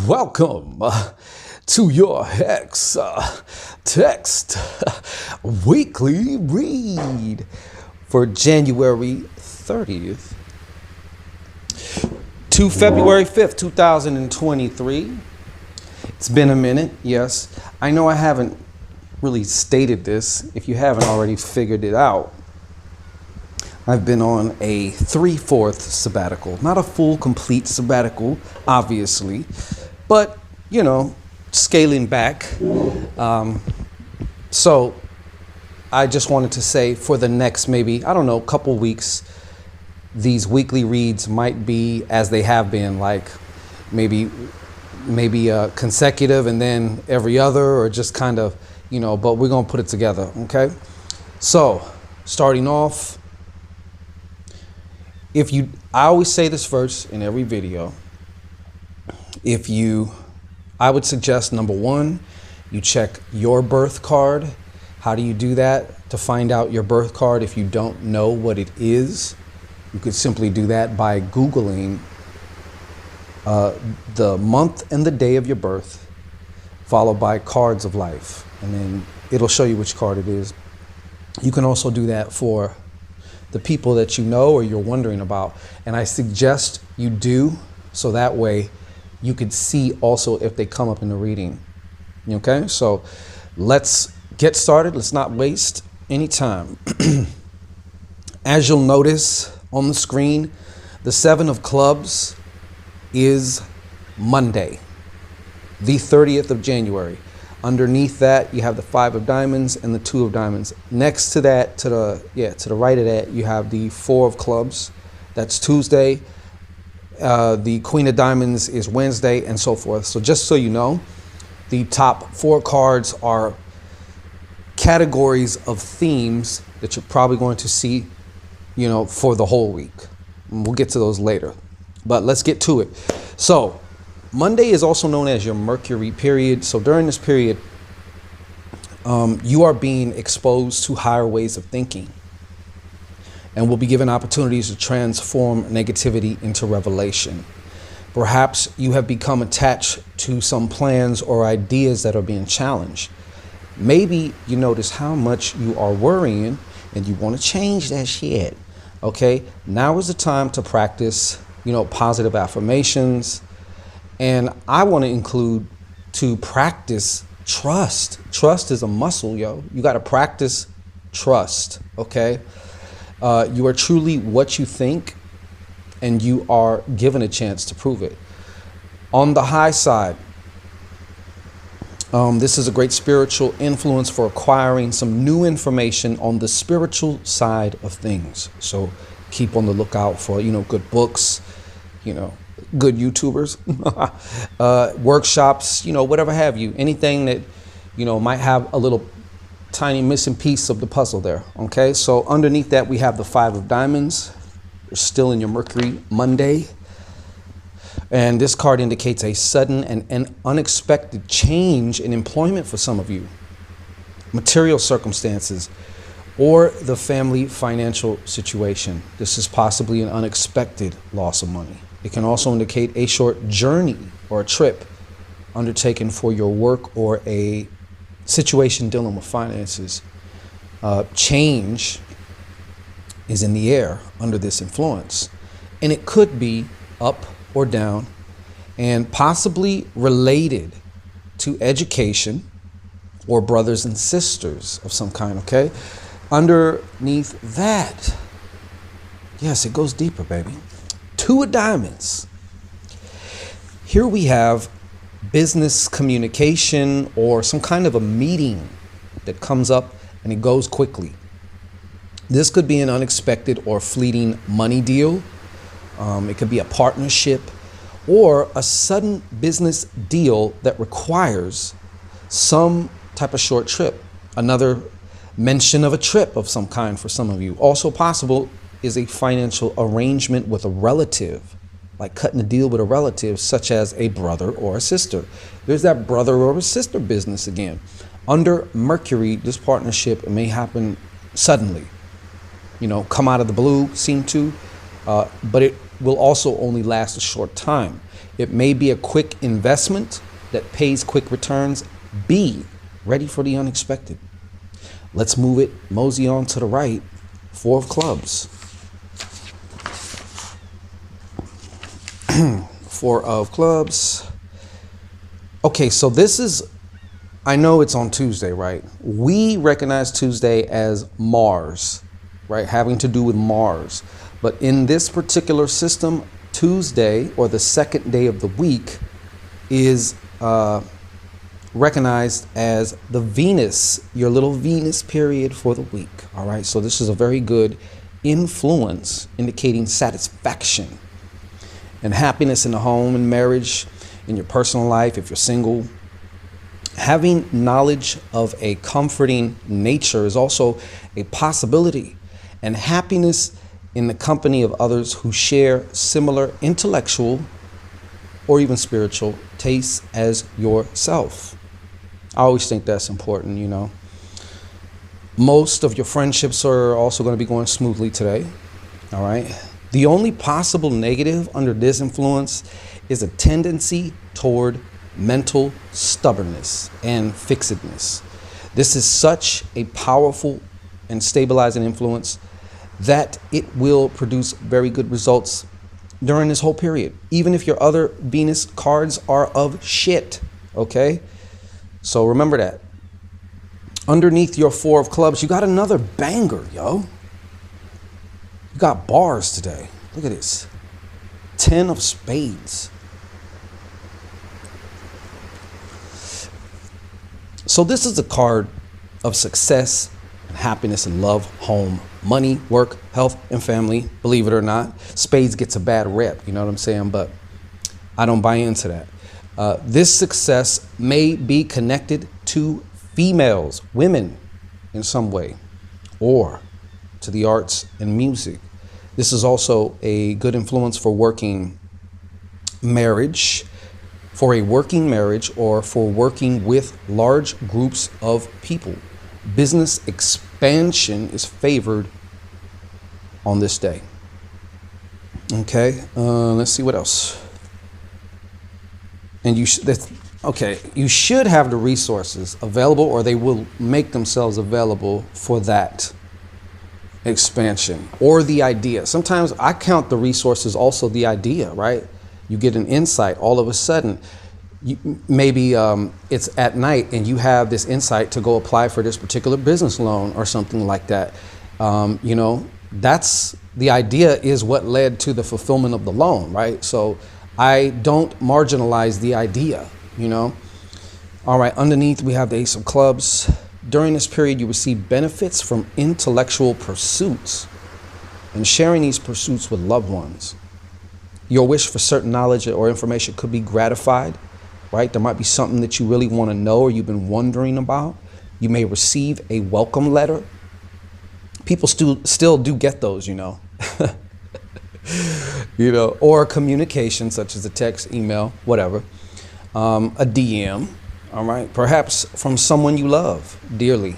Welcome to your Hex Text Weekly Read for January 30th to February 5th, 2023. It's been a minute, yes. I know I haven't really stated this. If you haven't already figured it out, I've been on a 3/4 sabbatical. Not a full, complete sabbatical, obviously, but, you know, scaling back. So I just wanted to say for the next maybe, I don't know, couple weeks, these weekly reads might be as they have been, like maybe consecutive and then every other, or just kind of, you know, but we're going to put it together, okay? So starting off, I always say this first in every video. I would suggest, number one, you check your birth card. How do you do that? To find out your birth card, if you don't know what it is, you could simply do that by Googling the month and the day of your birth, followed by cards of life. And then it'll show you which card it is. You can also do that for the people that you know or you're wondering about. And I suggest you do, so that way you could see also if they come up in the reading. Okay, so let's get started. Let's not waste any time. As you'll notice on the screen, the 7 of clubs is Monday, the 30th of January. Underneath that, you have the 5 of diamonds and the 2 of diamonds. Next to that, to the right of that, you have the 4 of clubs. That's Tuesday. The Queen of diamonds is Wednesday, and so forth. So just so you know, the top 4 cards are categories of themes that you're probably going to see, you know, for the whole week. And we'll get to those later, but let's get to it. So Monday is also known as your Mercury period. So during this period, you are being exposed to higher ways of thinking and will be given opportunities to transform negativity into revelation. Perhaps you have become attached to some plans or ideas that are being challenged. Maybe you notice how much you are worrying and you want to change that shit. Okay, now is the time to practice, you know, positive affirmations. And I want to include to practice trust. Trust is a muscle, yo. You got to practice trust, okay? You are truly what you think, and you are given a chance to prove it. On the high side, this is a great spiritual influence for acquiring some new information on the spiritual side of things. So keep on the lookout for, you know, good books, you know, good YouTubers, workshops, you know, whatever have you, anything that, you know, might have a little tiny missing piece of the puzzle there. Okay, so underneath that, we have the 5 of diamonds. You're still in your Mercury Monday. And this card indicates a sudden and unexpected change in employment for some of you, material circumstances, or the family financial situation. This is possibly an unexpected loss of money. It can also indicate a short journey or a trip undertaken for your work or a situation dealing with finances. Change is in the air under this influence, and it could be up or down and possibly related to education or brothers and sisters of some kind, okay? Underneath that, yes, it goes deeper, baby. 2 of diamonds. Here we have business communication or some kind of a meeting that comes up and it goes quickly. This could be an unexpected or fleeting money deal. It could be a partnership or a sudden business deal that requires some type of short trip. Another mention of a trip of some kind for some of you. Also possible is a financial arrangement with a relative, like cutting a deal with a relative, such as a brother or a sister. There's that brother or a sister business again. Under Mercury, this partnership may happen suddenly, you know, come out of the blue, seem to, but it will also only last a short time. It may be a quick investment that pays quick returns. Be ready for the unexpected. Let's mosey on to the right. 4 of clubs. 4 of clubs. Okay, so this is, I know it's on Tuesday, right? We recognize Tuesday as Mars, right? Having to do with Mars. But in this particular system, Tuesday, or the second day of the week, is recognized as the Venus, your little Venus period for the week. All right, so this is a very good influence indicating satisfaction and happiness in the home and marriage, in your personal life, if you're single. Having knowledge of a comforting nature is also a possibility, and happiness in the company of others who share similar intellectual or even spiritual tastes as yourself. I always think that's important, you know. Most of your friendships are also going to be going smoothly today. All right. The only possible negative under this influence is a tendency toward mental stubbornness and fixedness. This is such a powerful and stabilizing influence that it will produce very good results during this whole period, even if your other Venus cards are of shit. Okay, so remember that. Underneath your 4 of clubs, you got another banger, yo. You got bars today. Look at this. 10 of spades. So this is a card of success, happiness, and love, home, money, work, health, and family. Believe it or not, spades gets a bad rep, you know what I'm saying? But I don't buy into that. This success may be connected to females, women in some way, or to the arts and music. This is also a good influence for working marriage, for a working marriage, or for working with large groups of people. Business expansion is favored on this day. Okay, let's see what else. And you should have the resources available, or they will make themselves available for that expansion or the idea. Sometimes I count the resources also the idea, right? You get an insight all of a sudden. Maybe it's at night and you have this insight to go apply for this particular business loan or something like that. You know, that's the idea is what led to the fulfillment of the loan, right? So I don't marginalize the idea, you know. All right, underneath we have the Ace of Clubs. During this period, you receive benefits from intellectual pursuits and sharing these pursuits with loved ones. Your wish for certain knowledge or information could be gratified, right? There might be something that you really want to know or you've been wondering about. You may receive a welcome letter. People still do get those, you know. You know, or communication such as a text, email, whatever, a DM. All right, perhaps from someone you love dearly.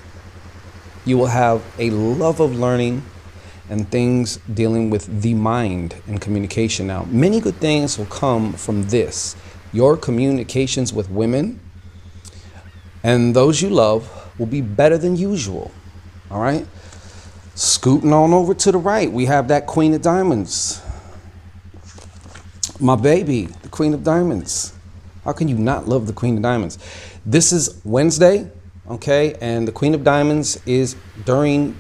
You will have a love of learning and things dealing with the mind and communication. Now, many good things will come from this. Your communications with women and those you love will be better than usual. All right, scooting on over to the right, we have that Queen of Diamonds. My baby, the Queen of Diamonds. How can you not love the Queen of Diamonds? This is Wednesday, okay? And the Queen of Diamonds is in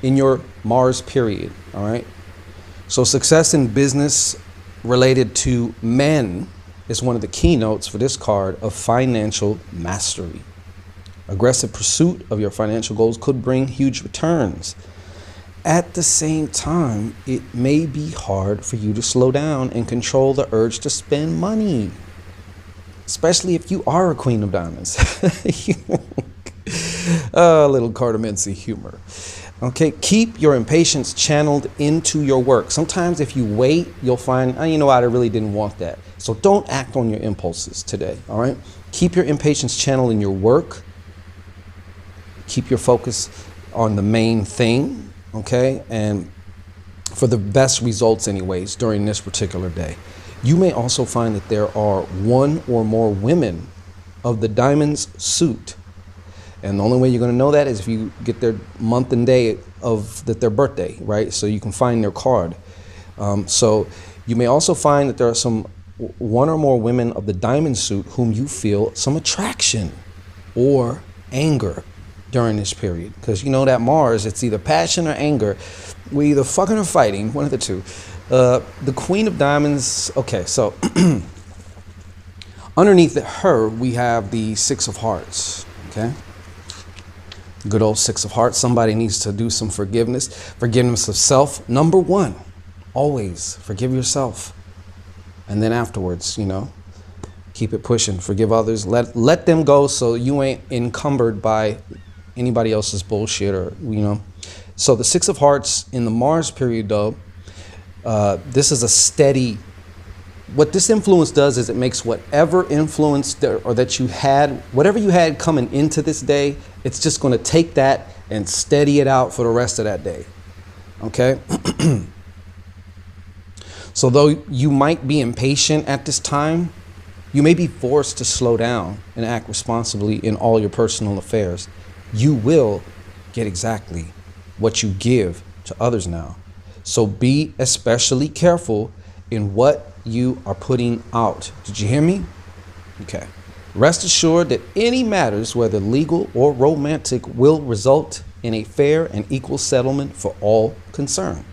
your Mars period, all right? So success in business related to men is one of the keynotes for this card of financial mastery. Aggressive pursuit of your financial goals could bring huge returns. At the same time, it may be hard for you to slow down and control the urge to spend money, especially if you are a Queen of Diamonds. A little Cardamensi humor. Okay, keep your impatience channeled into your work. Sometimes if you wait, you'll find, oh, you know what, I really didn't want that. So don't act on your impulses today, all right? Keep your impatience channeled in your work. Keep your focus on the main thing. Okay, and for the best results anyways during this particular day. You may also find that there are one or more women of the diamond's suit. And the only way you're going to know that is if you get their month and day of their birthday, right? So you can find their card. So you may also find that there are one or more women of the diamond suit whom you feel some attraction or anger during this period. Because you know that Mars, it's either passion or anger. We're either fucking or fighting, one of the two. The Queen of Diamonds, okay, so underneath her, we have the Six of Hearts, okay? Good old Six of Hearts. Somebody needs to do some forgiveness. Forgiveness of self. Number one, always forgive yourself. And then afterwards, keep it pushing. Forgive others. Let them go so you ain't encumbered by anybody else's bullshit or. So the Six of Hearts in the Mars period, though, this is a steady. What this influence does is it makes whatever influence whatever you had coming into this day, it's just going to take that and steady it out for the rest of that day. Okay? So though you might be impatient at this time, you may be forced to slow down and act responsibly in all your personal affairs. You will get exactly what you give to others now. So be especially careful in what you are putting out. Did you hear me? Okay. Rest assured that any matters, whether legal or romantic, will result in a fair and equal settlement for all concerned.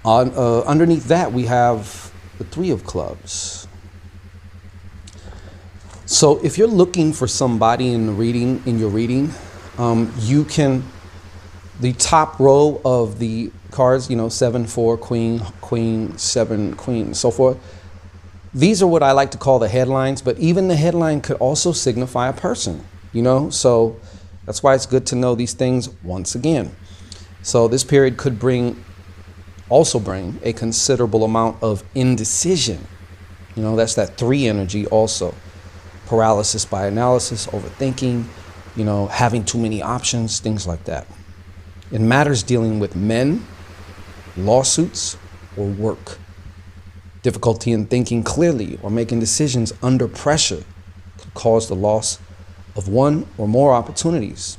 Underneath that, we have the Three of Clubs. So if you're looking for somebody in your reading, you can, the top row of the cards, 7, 4, queen, 7, queen, so forth. These are what I like to call the headlines, but even the headline could also signify a person, so that's why it's good to know these things once again. So this period could also bring a considerable amount of indecision. That's that 3 energy also. Paralysis by analysis, overthinking, having too many options, things like that. In matters dealing with men, lawsuits, or work. Difficulty in thinking clearly or making decisions under pressure could cause the loss of one or more opportunities.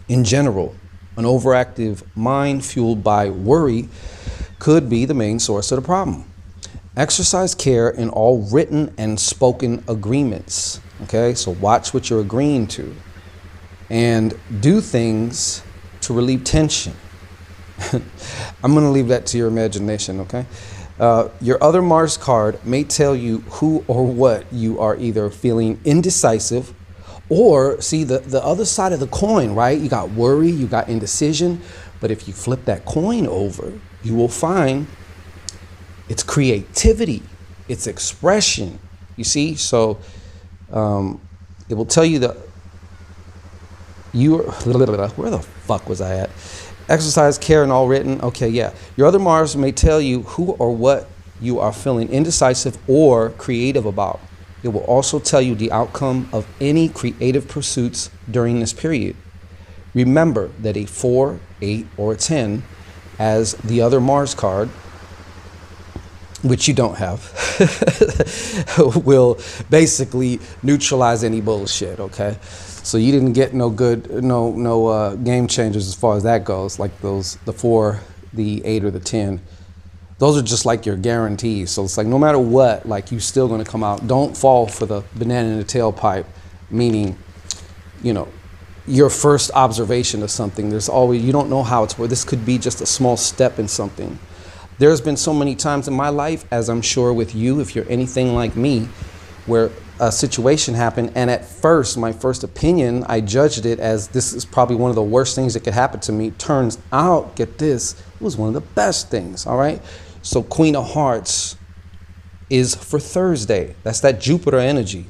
In general, an overactive mind fueled by worry could be the main source of the problem. Exercise care in all written and spoken agreements. Okay, so watch what you're agreeing to and do things to relieve tension. I'm going to leave that to your imagination, okay? Your other Mars card may tell you who or what you are either feeling indecisive or, see, the other side of the coin, right? You got worry, you got indecision, but if you flip that coin over, you will find it's creativity, it's expression, you see? So it will tell you where the fuck was I at? Exercise care and all written. Okay, yeah. Your other Mars may tell you who or what you are feeling indecisive or creative about. It will also tell you the outcome of any creative pursuits during this period. Remember that a 4, 8, or a 10, as the other Mars card, which you don't have, will basically neutralize any bullshit, okay? So you didn't get no game changers as far as that goes, like the 4, the 8, or the 10. Those are just like your guarantees. So it's like no matter what, like you're still gonna come out. Don't fall for the banana in the tailpipe, meaning, your first observation of something. There's always, you don't know how it's working. This could be just a small step in something. There's been so many times in my life, as I'm sure with you, if you're anything like me, where a situation happened, and at first, my first opinion, I judged it as this is probably one of the worst things that could happen to me. Turns out, get this, it was one of the best things, all right? So Queen of Hearts is for Thursday. That's that Jupiter energy.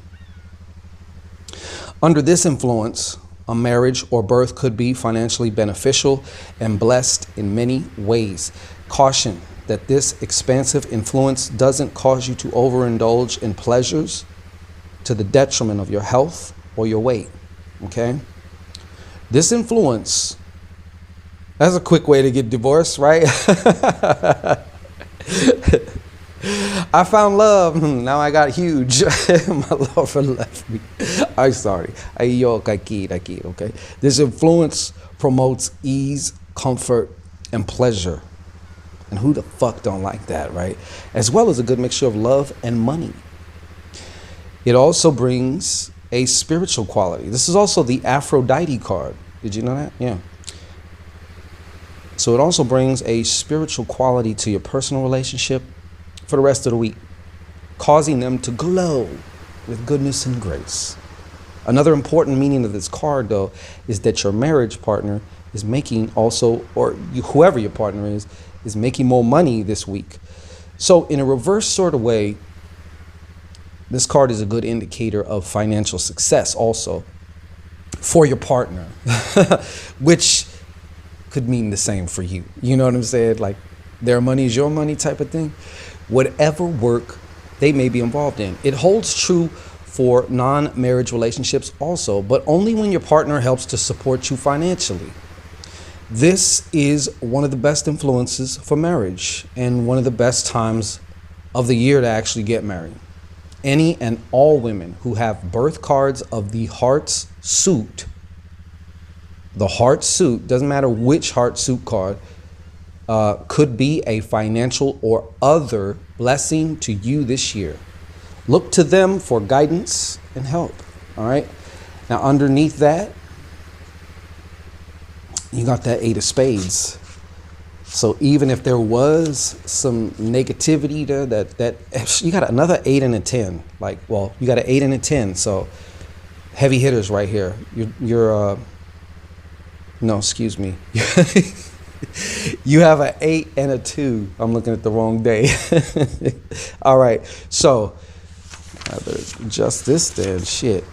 Under this influence, a marriage or birth could be financially beneficial and blessed in many ways. Caution that this expansive influence doesn't cause you to overindulge in pleasures to the detriment of your health or your weight, okay? This influence, that's a quick way to get divorced, right? I found love. Now I got huge. My lover left me. I'm sorry. Okay. This influence promotes ease, comfort, and pleasure. And who the fuck don't like that, right? As well as a good mixture of love and money. It also brings a spiritual quality. This is also the Aphrodite card. Did you know that? Yeah. So it also brings a spiritual quality to your personal relationship for the rest of the week, causing them to glow with goodness and grace. Another important meaning of this card, though, is that your marriage partner is making also, or whoever your partner is making more money this week. So in a reverse sort of way, this card is a good indicator of financial success also for your partner, which could mean the same for you. You know what I'm saying? Like their money is your money type of thing. Whatever work they may be involved in. It holds true for non-marriage relationships also, but only when your partner helps to support you financially. This is one of the best influences for marriage and one of the best times of the year to actually get married. Any and all women who have birth cards of the heart's suit, the heart suit, doesn't matter which heart suit card, could be a financial or other blessing to you this year. Look to them for guidance and help. All right. Now, underneath that, you got that 8 of spades. So even if there was some negativity there, that you got another 8 and a 10. Like, well, you got an 8 and a 10. So heavy hitters right here. No, excuse me. You have an 8 and a 2. I'm looking at the wrong day. All right. So I better adjust this then. Shit.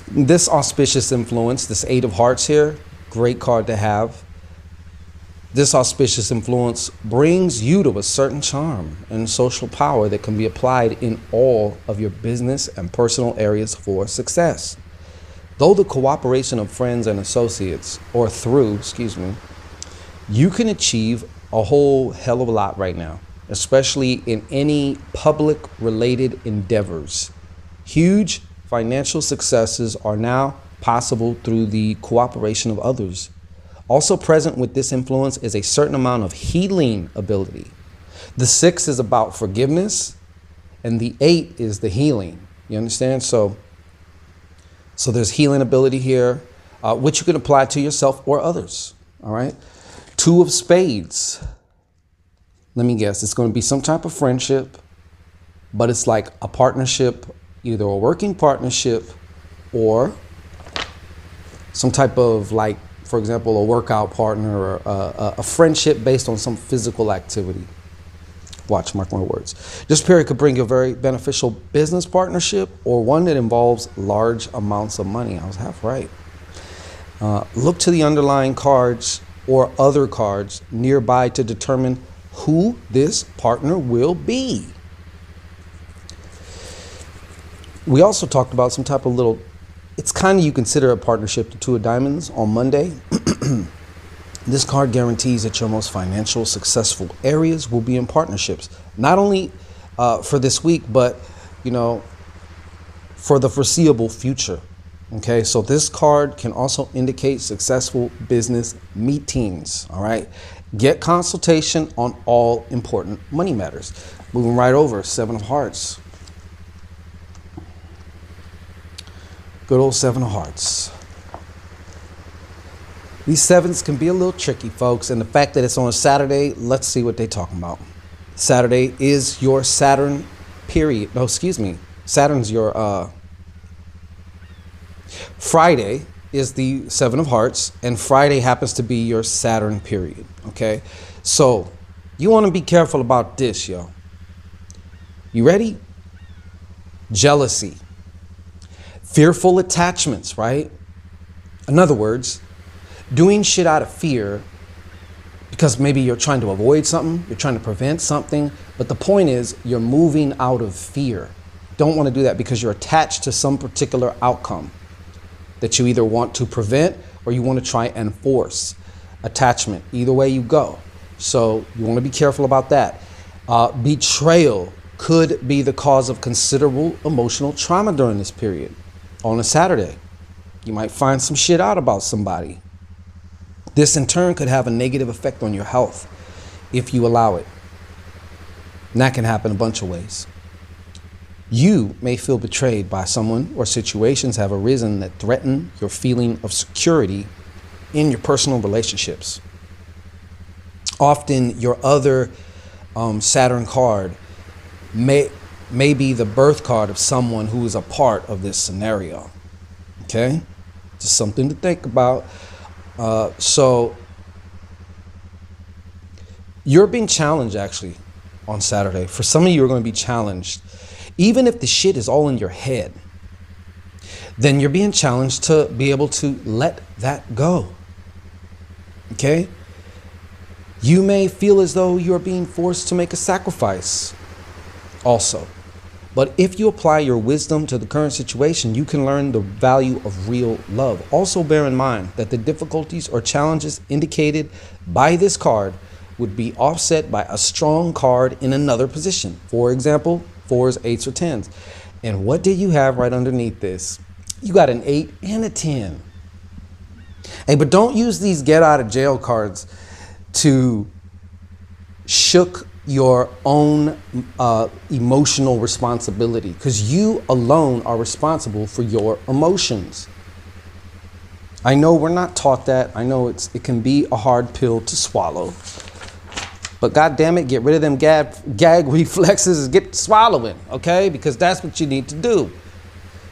This auspicious influence, this 8 of hearts here, great card to have. This auspicious influence brings you to a certain charm and social power that can be applied in all of your business and personal areas for success. Though the cooperation of friends and associates, you can achieve a whole hell of a lot right now, especially in any public related endeavors. Huge financial successes are now possible through the cooperation of others. Also present with this influence is a certain amount of healing ability. The 6 is about forgiveness and the 8 is the healing. You understand? So there's healing ability here, which you can apply to yourself or others. All right. 2 of spades. Let me guess. It's going to be some type of friendship, but it's like a partnership, either a working partnership or some type of, like, for example, a workout partner or a friendship based on some physical activity. Watch, mark my words. This period could bring you a very beneficial business partnership or one that involves large amounts of money. I was half right. Look to the underlying cards or other cards nearby to determine who this partner will be. We also talked about some type of little, it's kind of, you consider a partnership, the 2 of diamonds on Monday. This card guarantees that your most financial successful areas will be in partnerships, not only for this week, but, you know, for the foreseeable future. Okay, so this card can also indicate successful business meetings. All right, get consultation on all important money matters. Moving right over, 7 of hearts. Good old 7 of hearts. These 7s can be a little tricky, folks, and the fact that it's on a Saturday, let's see what they're talking about. Saturday is your Saturn period. No, excuse me. Saturn's your Friday is the 7 of hearts, and Friday happens to be your Saturn period. Okay, so you want to be careful about this, yo. You ready? Jealousy, fearful attachments, right? In other words, doing shit out of fear because maybe you're trying to avoid something, you're trying to prevent something, but the point is you're moving out of fear. Don't want to do that because you're attached to some particular outcome that you either want to prevent or you want to try and force. Attachment, either way you go. So you want to be careful about that. Betrayal could be the cause of considerable emotional trauma during this period. On a Saturday, you might find some shit out about somebody. This in turn could have a negative effect on your health if you allow it. And that can happen a bunch of ways. You may feel betrayed by someone, or situations have arisen that threaten your feeling of security in your personal relationships. Often your other Saturn card may be the birth card of someone who is a part of this scenario. Okay? Just something to think about. So you're being challenged actually on Saturday. For some of you are going to be challenged. Even if the shit is all in your head, then you're being challenged to be able to let that go. Okay? You may feel as though you're being forced to make a sacrifice also. But if you apply your wisdom to the current situation, you can learn the value of real love. Also bear in mind that the difficulties or challenges indicated by this card would be offset by a strong card in another position. For example, 4s, 8s, or 10s. And what did you have right underneath this? You got an 8 and a 10. Hey, but don't use these get out of jail cards to shook your own emotional responsibility, because you alone are responsible for your emotions. I know we're not taught that. I know it can be a hard pill to swallow. But God damn it, get rid of them gag reflexes and get swallowing, okay? Because that's what you need to do.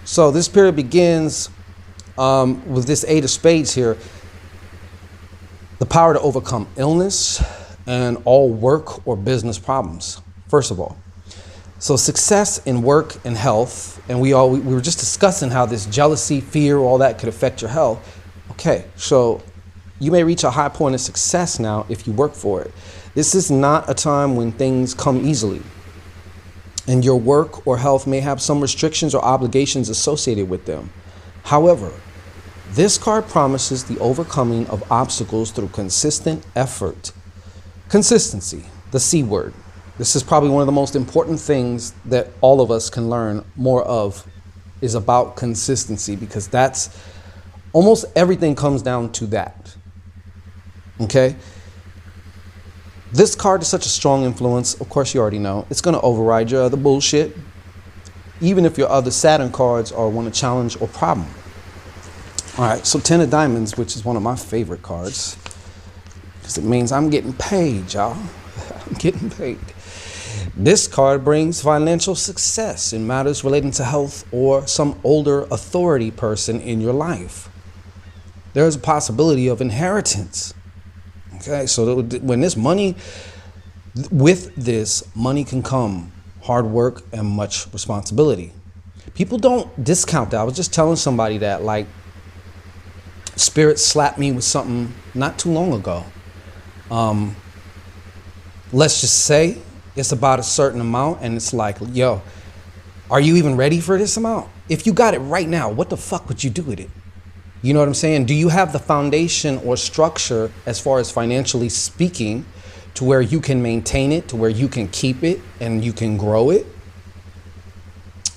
So this period begins with this 8 of spades here. The power to overcome illness and all work or business problems, first of all. So success in work and health, and we were just discussing how this jealousy, fear, all that could affect your health. Okay, so you may reach a high point of success now if you work for it. This is not a time when things come easily, and your work or health may have some restrictions or obligations associated with them. However, this card promises the overcoming of obstacles through consistent effort. Consistency, the C word. This is probably one of the most important things that all of us can learn more of, is about consistency, because that's almost everything comes down to that. Okay? This card is such a strong influence. Of course, you already know. It's going to override your other bullshit, even if your other Saturn cards are one of challenge or problem. All right, so 10 of diamonds, which is one of my favorite cards, because it means I'm getting paid, y'all. I'm getting paid. This card brings financial success in matters relating to health or some older authority person in your life. There is a possibility of inheritance. Okay, so when this money, with this money can come hard work and much responsibility. People don't discount that. I was just telling somebody that, like, Spirit slapped me with something not too long ago. Let's just say it's about a certain amount, and it's like, yo, are you even ready for this amount? If you got it right now, what the fuck would you do with it? You know what I'm saying? Do you have the foundation or structure, as far as financially speaking, to where you can maintain it, to where you can keep it and you can grow it?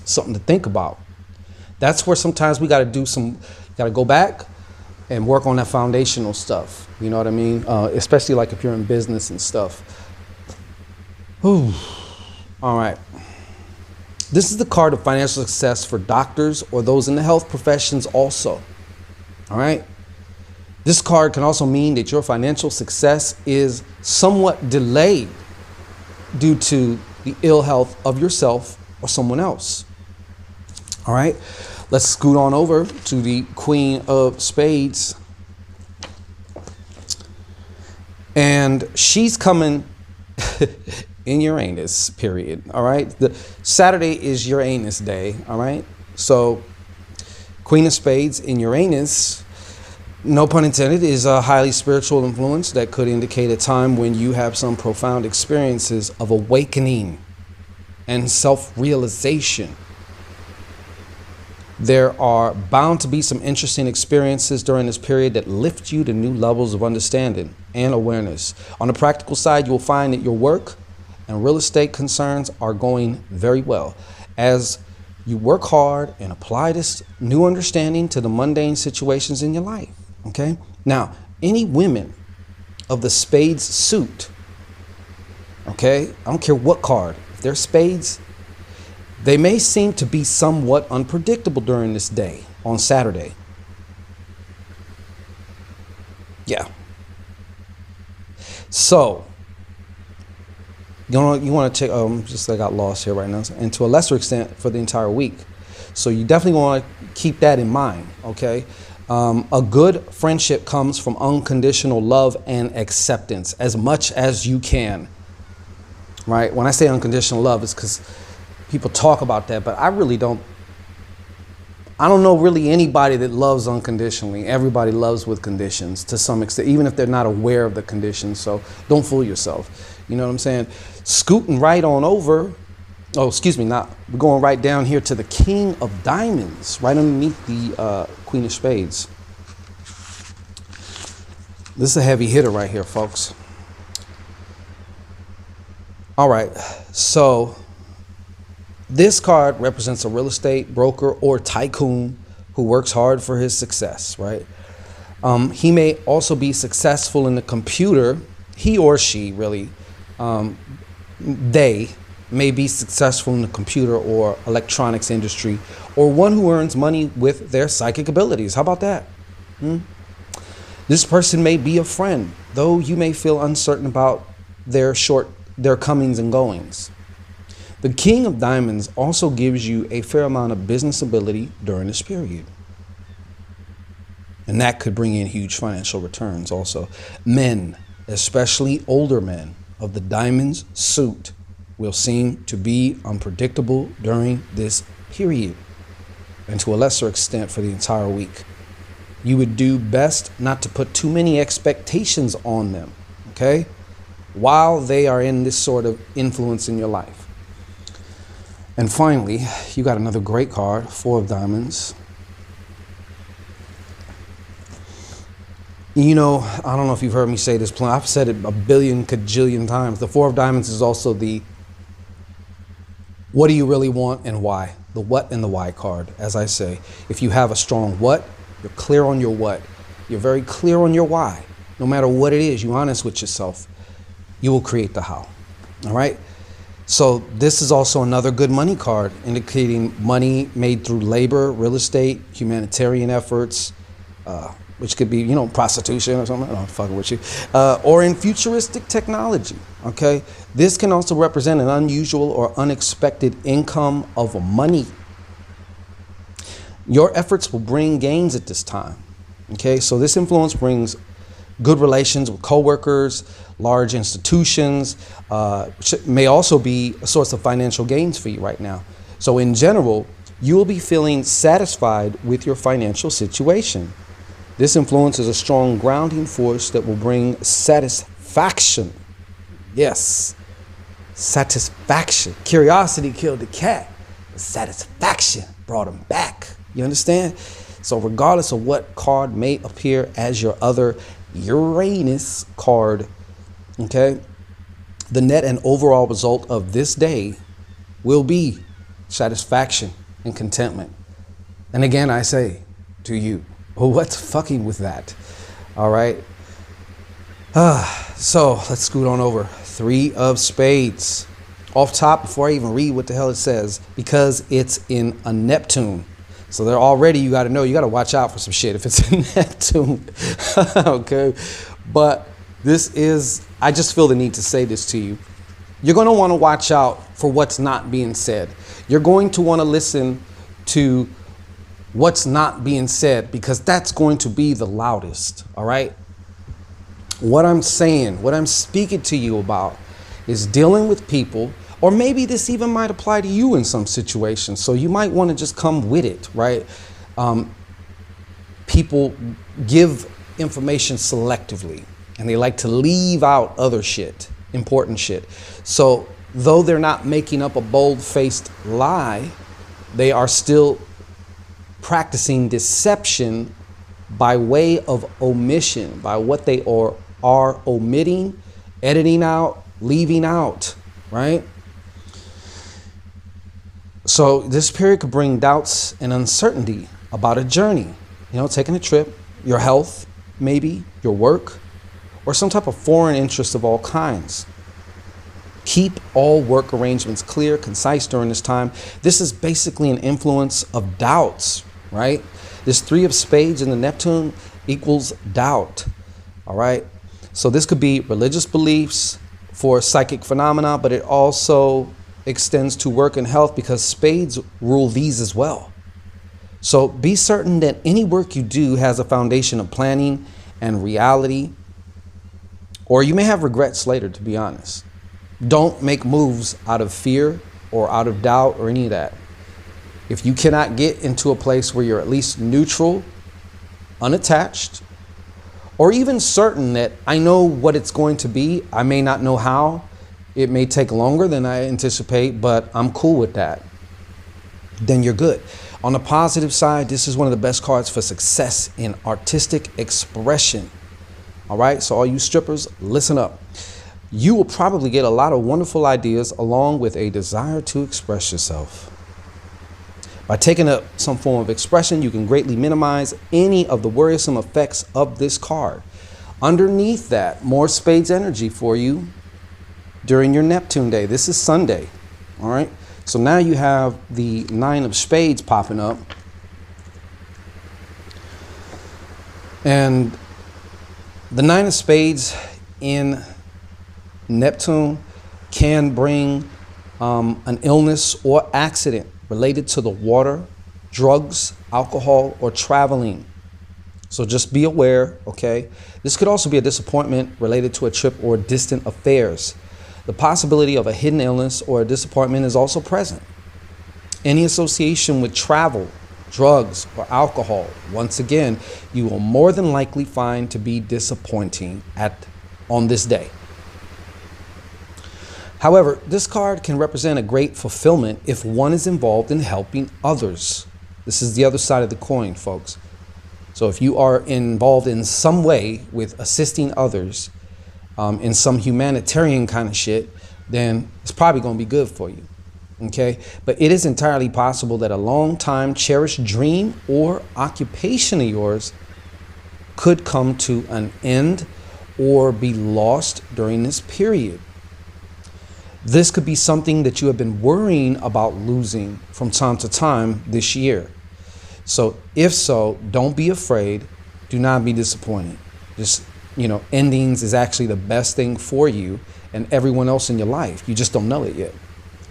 Something to think about. That's where sometimes we got to go back and work on that foundational stuff. You know what I mean? Especially like if you're in business and stuff. Whew. All right. This is the card of financial success for doctors or those in the health professions also. All right. This card can also mean that your financial success is somewhat delayed due to the ill health of yourself or someone else. All right. Let's scoot on over to the Queen of Spades. And she's coming in Uranus, period. All right. The Saturday is Uranus day. All right. So Queen of Spades in Uranus, no pun intended, is a highly spiritual influence that could indicate a time when you have some profound experiences of awakening and self-realization. There are bound to be some interesting experiences during this period that lift you to new levels of understanding and awareness. On the practical side, you will find that your work and real estate concerns are going very well as you work hard and apply this new understanding to the mundane situations in your life. Okay. Now, any women of the spades suit, okay, I don't care what card, if they're spades, they may seem to be somewhat unpredictable during this day on Saturday. Yeah. So, you want to check, just I got lost here right now, and to a lesser extent for the entire week. So you definitely want to keep that in mind, okay? A good friendship comes from unconditional love and acceptance as much as you can, right? When I say unconditional love, it's because people talk about that, but I don't know really anybody that loves unconditionally. Everybody loves with conditions to some extent, even if they're not aware of the conditions. So don't fool yourself. You know what I'm saying? Scooting right on over. Oh, excuse me. We're going right down here to the King of Diamonds, right underneath the Queen of Spades. This is a heavy hitter right here, folks. All right. So this card represents a real estate broker or tycoon who works hard for his success, right? He may also be successful in the computer. He or she really, they may be successful in the computer or electronics industry, or one who earns money with their psychic abilities. How about that? This person may be a friend, though you may feel uncertain about their comings and goings. The King of Diamonds also gives you a fair amount of business ability during this period. And that could bring in huge financial returns also. Men, especially older men of the diamonds suit, will seem to be unpredictable during this period, and to a lesser extent for the entire week. You would do best not to put too many expectations on them, okay, while they are in this sort of influence in your life. And finally, you got another great card, Four of Diamonds. You know, I don't know if you've heard me say this, I've said it a billion cajillion times. The Four of Diamonds is also the what do you really want and why? The what and the why card, as I say. If you have a strong what, you're clear on your what. You're very clear on your why. No matter what it is, you're honest with yourself. You will create the how. All right? So this is also another good money card, indicating money made through labor, real estate, humanitarian efforts, which could be, you know, prostitution or something. I'm fucking with you. Or in futuristic technology, okay? This can also represent an unusual or unexpected income of money. Your efforts will bring gains at this time, okay? So this influence brings good relations with coworkers, large institutions, which may also be a source of financial gains for you right now. So in general, you will be feeling satisfied with your financial situation. This influence is a strong grounding force that will bring satisfaction. Yes, satisfaction. Curiosity killed the cat. Satisfaction brought him back. You understand? So regardless of what card may appear as your other Uranus card, okay, the net and overall result of this day will be satisfaction and contentment. And again, I say to you, well, what's fucking with that? All right. So let's scoot on over. Three of Spades. Off top, before I even read what the hell it says, because it's in a Neptune. So they're already, you got to know, you got to watch out for some shit if it's in Neptune. Okay. But this is, I just feel the need to say this to you. You're going to want to watch out for what's not being said. You're going to want to listen to what's not being said, because that's going to be the loudest. All right. What I'm saying, what I'm speaking to you about is dealing with people, or maybe this even might apply to you in some situations. So you might want to just come with it, right? People give information selectively, and they like to leave out other shit, important shit. So though they're not making up a bold-faced lie, they are still practicing deception by way of omission, by what they are omitting, editing out, leaving out. right? So this period could bring doubts and uncertainty about a journey, taking a trip, your health, maybe your work, or some type of foreign interest of all kinds. Keep all work arrangements clear, concise during this time. This is basically an influence of doubts, right? This 3 of spades in the Neptune equals doubt, all right? So this could be religious beliefs for psychic phenomena, but it also extends to work and health because spades rule these as well. So be certain that any work you do has a foundation of planning and reality, or you may have regrets later, to be honest. Don't make moves out of fear or out of doubt or any of that. If you cannot get into a place where you're at least neutral, unattached, or even certain that I know what it's going to be, I may not know how, it may take longer than I anticipate, but I'm cool with that, then you're good. On the positive side, this is one of the best cards for success in artistic expression. All right, so all you strippers, listen up. You will probably get a lot of wonderful ideas along with a desire to express yourself. By taking up some form of expression, you can greatly minimize any of the worrisome effects of this card. Underneath that, more spades energy for you during your Neptune day. This is Sunday, all right? So now you have the 9 of spades popping up. And the 9 of spades in Neptune can bring an illness or accident related to the water, drugs, alcohol, or traveling. So just be aware, okay? This could also be a disappointment related to a trip or distant affairs. The possibility of a hidden illness or a disappointment is also present. Any association with travel, drugs, or alcohol, once again, you will more than likely find to be disappointing on this day. However, this card can represent a great fulfillment if one is involved in helping others. This is the other side of the coin, folks. So if you are involved in some way with assisting others in some humanitarian kind of shit, then it's probably going to be good for you. Okay? But it is entirely possible that a long time cherished dream or occupation of yours could come to an end or be lost during this period. This could be something that you have been worrying about losing from time to time this year. So if so, don't be afraid. Do not be disappointed. Just, endings is actually the best thing for you and everyone else in your life. You just don't know it yet.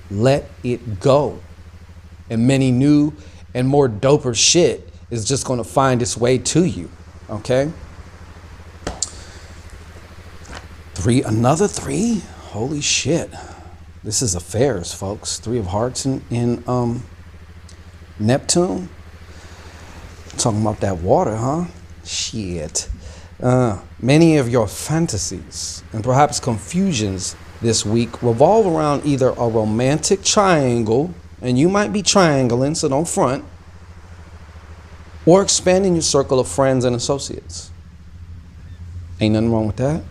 Let it go. And many new and more doper shit is just going to find its way to you. Okay? 3, another 3? Holy shit. This is affairs, folks. 3 of hearts in Neptune. Talking about that water, huh? Shit. Many of your fantasies and perhaps confusions this week revolve around either a romantic triangle, and you might be triangling, so don't front, or expanding your circle of friends and associates. Ain't nothing wrong with that.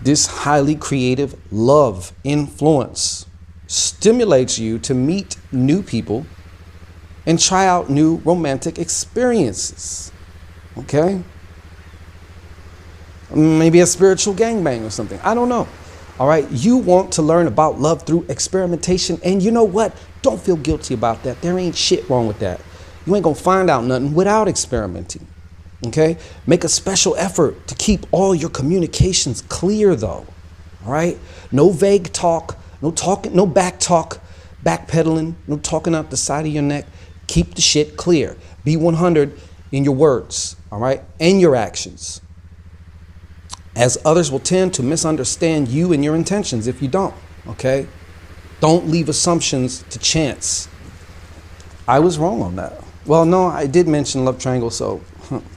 This highly creative love influence stimulates you to meet new people and try out new romantic experiences. Okay? Maybe a spiritual gangbang or something. I don't know. All right? You want to learn about love through experimentation. And you know what? Don't feel guilty about that. There ain't shit wrong with that. You ain't going to find out nothing without experimenting. Okay? Make a special effort to keep all your communications clear, though. All right? No vague talk, no talking, no back talk, backpedaling, no talking out the side of your neck. Keep the shit clear. Be 100 in your words, all right? And your actions. As others will tend to misunderstand you and your intentions if you don't, okay? Don't leave assumptions to chance. I was wrong on that. Well, no, I did mention love triangle, so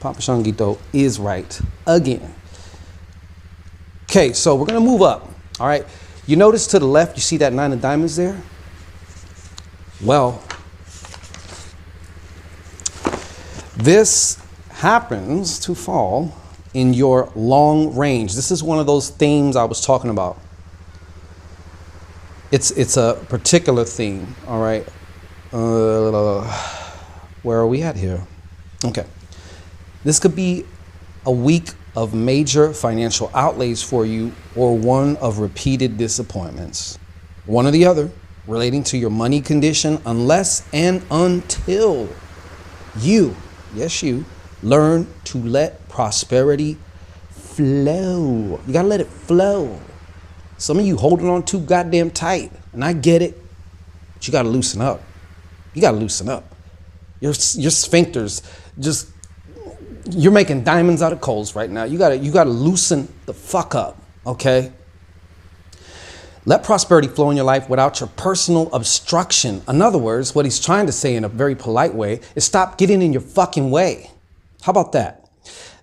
Papa Shangito is right again. Okay, so we're going to move up, all right? You notice to the left, you see that 9 of diamonds there? Well, this happens to fall in your long range. This is one of those themes I was talking about. It's a particular theme. All right. Where are we at here? Okay. This could be a week of major financial outlays for you, or one of repeated disappointments. One or the other, relating to your money condition, unless and until you, yes you, learn to let prosperity flow. You gotta let it flow. Some of you holding on too goddamn tight, and I get it, but you gotta loosen up. You gotta loosen up. Your sphincters just, you're making diamonds out of coals right now. You gotta loosen the fuck up, okay? Let prosperity flow in your life without your personal obstruction. In other words, what he's trying to say in a very polite way is stop getting in your fucking way. How about that?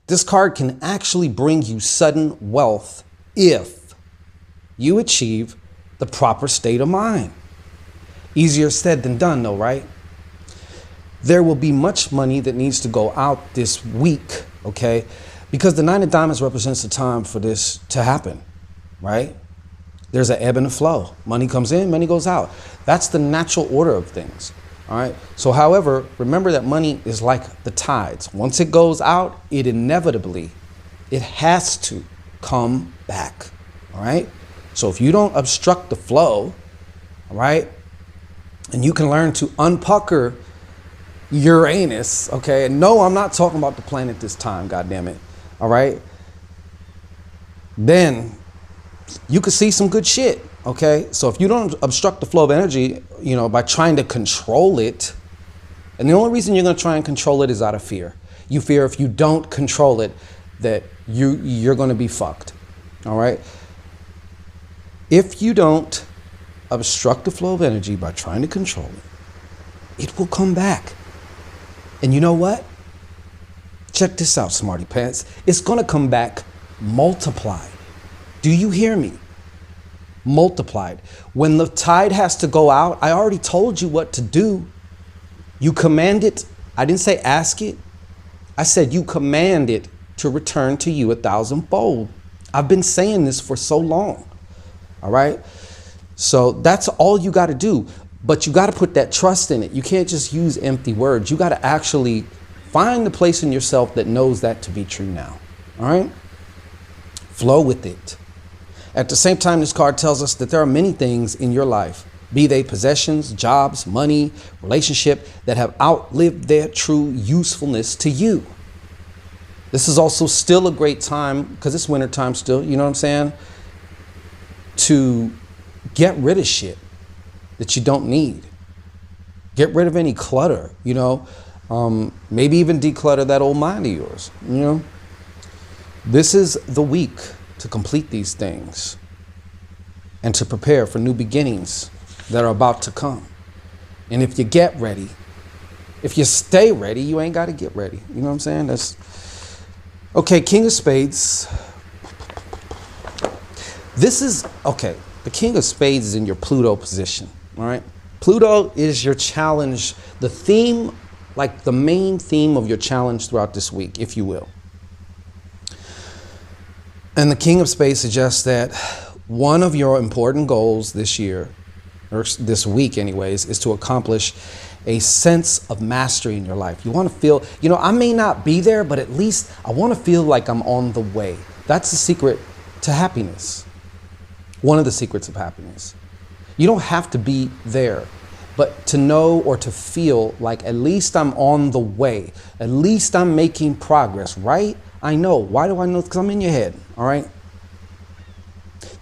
This card can actually bring you sudden wealth if you achieve the proper state of mind. Easier said than done though, right? There will be much money that needs to go out this week, okay? Because the Nine of Diamonds represents the time for this to happen, right? There's an ebb and a flow. Money comes in, money goes out. That's the natural order of things, all right? So, however, remember that money is like the tides. Once it goes out, it has to come back, all right? So if you don't obstruct the flow, all right, and you can learn to unpucker Uranus, okay? And no, I'm not talking about the planet this time, goddammit, all right? Then you could see some good shit, okay? So if you don't obstruct the flow of energy, you know, by trying to control it, and the only reason you're gonna try and control it is out of fear. You fear if you don't control it that you're gonna be fucked, all right? If you don't obstruct the flow of energy by trying to control it, it will come back. And you know what? Check this out, smarty pants. It's gonna come back multiplied. Do you hear me? Multiplied. When the tide has to go out, I already told you what to do. You command it. I didn't say ask it. I said you command it to return to you 1,000-fold. I've been saying this for so long. All right? So that's all you got to do. But you got to put that trust in it. You can't just use empty words. You got to actually find the place in yourself that knows that to be true now. All right? Flow with it. At the same time, this card tells us that there are many things in your life, be they possessions, jobs, money, relationship, that have outlived their true usefulness to you. This is also still a great time, because it's winter time still, you know what I'm saying, to get rid of shit that you don't need. Get rid of any clutter, you know, maybe even declutter that old mind of yours, you know. This is the week to complete these things and to prepare for new beginnings that are about to come. And if you get ready, if you stay ready, you ain't got to get ready. You know what I'm saying? That's okay. King of Spades. This is okay. The King of Spades is in your Pluto position. All right. Pluto is your challenge, the theme, like the main theme of your challenge throughout this week, if you will. And the King of Spades suggests that one of your important goals this year, or this week anyways, is to accomplish a sense of mastery in your life. You want to feel, you know, I may not be there, but at least I want to feel like I'm on the way. That's the secret to happiness. One of the secrets of happiness. You don't have to be there, but to know or to feel like at least I'm on the way. At least I'm making progress, right? I know. Why do I know? Because I'm in your head, all right?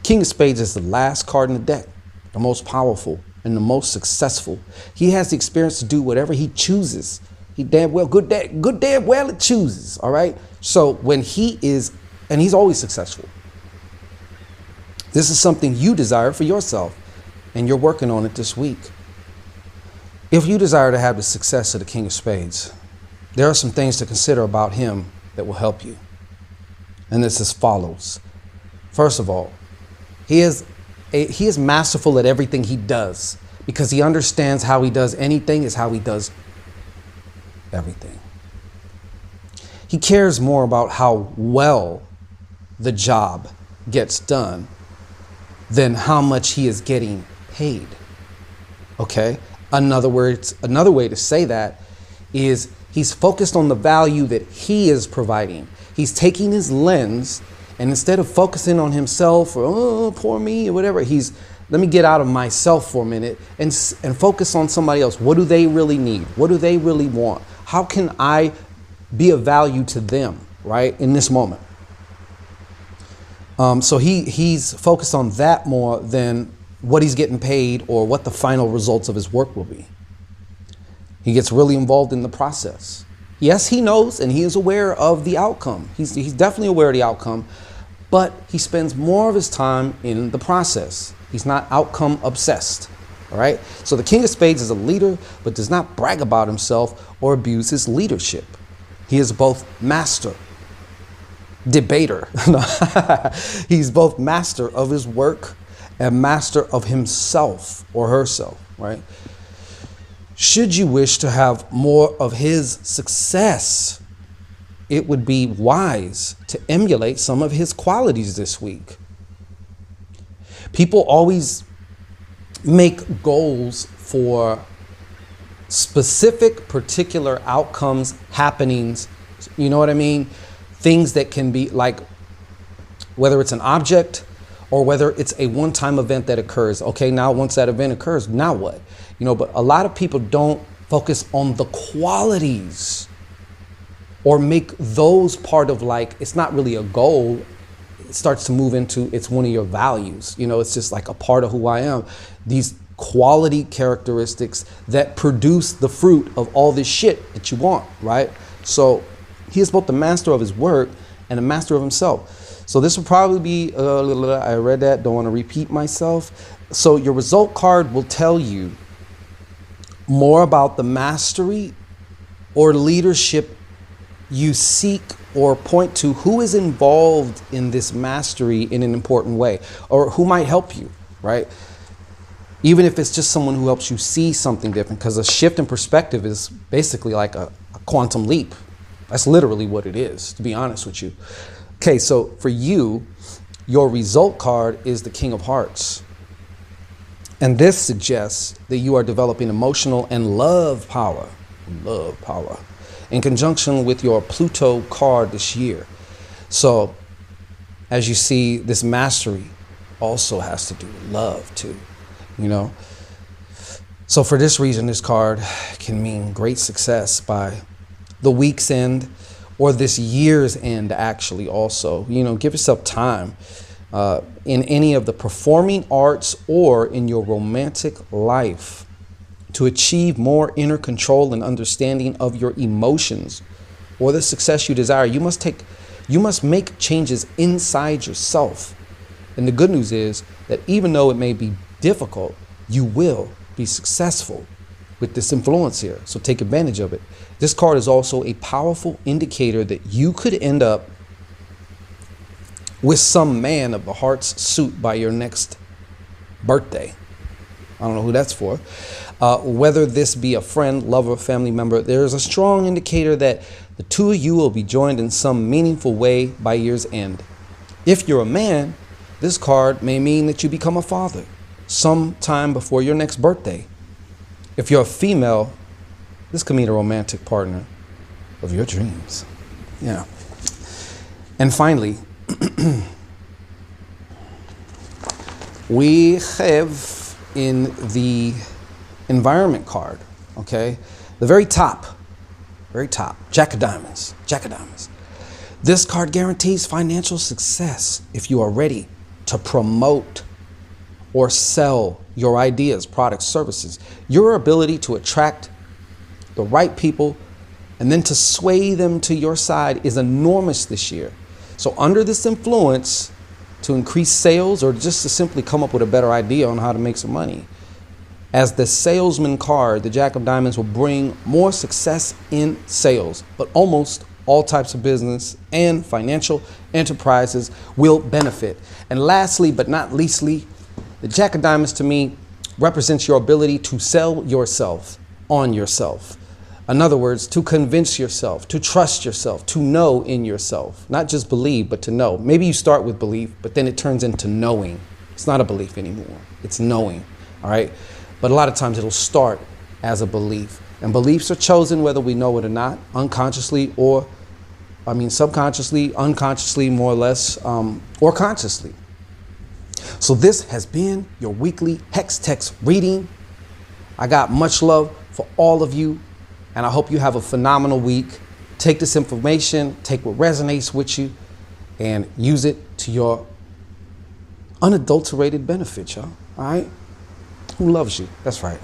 King of Spades is the last card in the deck, the most powerful and the most successful. He has the experience to do whatever he chooses. He damn well, good damn well it chooses, all right? So when he is, and he's always successful. This is something you desire for yourself, and you're working on it this week. If you desire to have the success of the King of Spades, there are some things to consider about him that will help you. And it's as follows. First of all, he is masterful at everything he does, because he understands how he does anything is how he does everything. He cares more about how well the job gets done than how much he is getting paid. Okay? Another way to say that is he's focused on the value that he is providing. He's taking his lens, and instead of focusing on himself or, oh, poor me or whatever, let me get out of myself for a minute and focus on somebody else. What do they really need? What do they really want? How can I be of value to them, right, in this moment? So he's focused on that more than what he's getting paid or what the final results of his work will be. He gets really involved in the process. Yes, he knows and he is aware of the outcome. He's definitely aware of the outcome, but he spends more of his time in the process. He's not outcome obsessed. All right. So the King of Spades is a leader, but does not brag about himself or abuse his leadership. He is both master, debater. He's both master of his work and master of himself or herself. Right. Should you wish to have more of his success, it would be wise to emulate some of his qualities this week. People always make goals for specific, particular outcomes, happenings. You know what I mean? Things that can be like, whether it's an object or whether it's a one-time event that occurs. Okay, now once that event occurs, now what? You know, but a lot of people don't focus on the qualities or make those part of, like, it's not really a goal. It starts to move into, it's one of your values. You know, it's just like a part of who I am. These quality characteristics that produce the fruit of all this shit that you want, right? So he is both the master of his work and a master of himself. So this will probably be, I read that, don't want to repeat myself. So your result card will tell you more about the mastery or leadership you seek or point to, who is involved in this mastery in an important way, or who might help you, right? Even if it's just someone who helps you see something different, because a shift in perspective is basically like a quantum leap. That's literally what it is, to be honest with you. Okay, so for you, your result card is the King of Hearts. And this suggests that you are developing emotional and love power in conjunction with your Pluto card this year. So as you see, this mastery also has to do with love too, you know. So for this reason, this card can mean great success by the week's end or this year's end, actually. Also, you know, give yourself time in any of the performing arts or in your romantic life to achieve more inner control and understanding of your emotions or the success you desire. You must make changes inside yourself. And the good news is that even though it may be difficult, you will be successful with this influence here. So take advantage of it. This card is also a powerful indicator that you could end up with some man of the heart's suit by your next birthday. I don't know who that's for. Whether this be a friend, lover, family member, there is a strong indicator that the two of you will be joined in some meaningful way by year's end. If you're a man, this card may mean that you become a father sometime before your next birthday. If you're a female, this could mean a romantic partner of your dreams. Yeah. And finally, we have in the environment card, okay, the very top, Jack of Diamonds. This card guarantees financial success if you are ready to promote or sell your ideas, products, services. Your ability to attract the right people and then to sway them to your side is enormous this year. So under this influence, to increase sales or just to simply come up with a better idea on how to make some money, as the salesman card, the Jack of Diamonds will bring more success in sales, but almost all types of business and financial enterprises will benefit. And lastly, but not leastly, the Jack of Diamonds to me represents your ability to sell yourself on yourself. In other words, to convince yourself, to trust yourself, to know in yourself, not just believe, but to know. Maybe you start with belief, but then it turns into knowing. It's not a belief anymore. It's knowing. all right? But a lot of times it'll start as a belief. And beliefs are chosen whether we know it or not, unconsciously or, subconsciously, unconsciously, more or less, or consciously. So this has been your weekly Hex Text reading. I got much love for all of you, and I hope you have a phenomenal week. Take this information, take what resonates with you, and use it to your unadulterated benefit, y'all. All right? Who loves you? That's right.